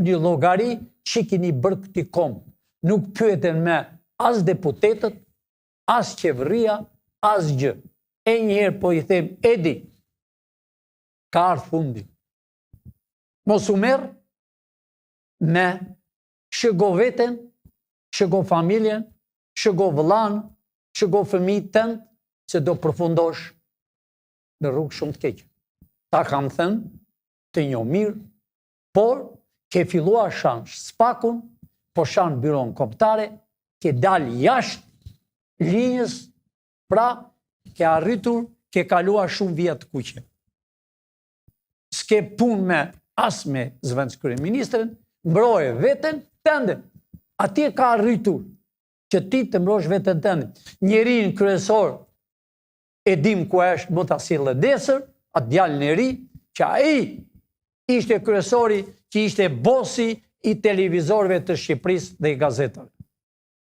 një llogari që keni bërë këtij kom. Nuk pyeten me as deputetët, as qeveria, as gjë. E njëherë po i them, Edi, ka ardhur fundi. Mos u merr me shëgo veten, shëgo familjen, shëgo vëllan, shëgo fëmijët tënd, se do përfundosh në rrugë shumë të keqe. Ta kam thënë, të njoh mirë, por ke filluar shansh spakun, po shan byron kombëtare, ke dalë jashtë linjës, pra ke arritur, ke kaluar shumë vjet të kuqe. S'ke punë me as me zëvendës kryeministrin, mbroje veten tënde. Atje ka arritur që ti të mbrosh veten tënde. Njerin kryesor e dim ku është, më ta sillë desër, atë djalin e ri, që ai ishte kryesori, që ishte bosi i televizorëve të Shqipërisë dhe i gazetave.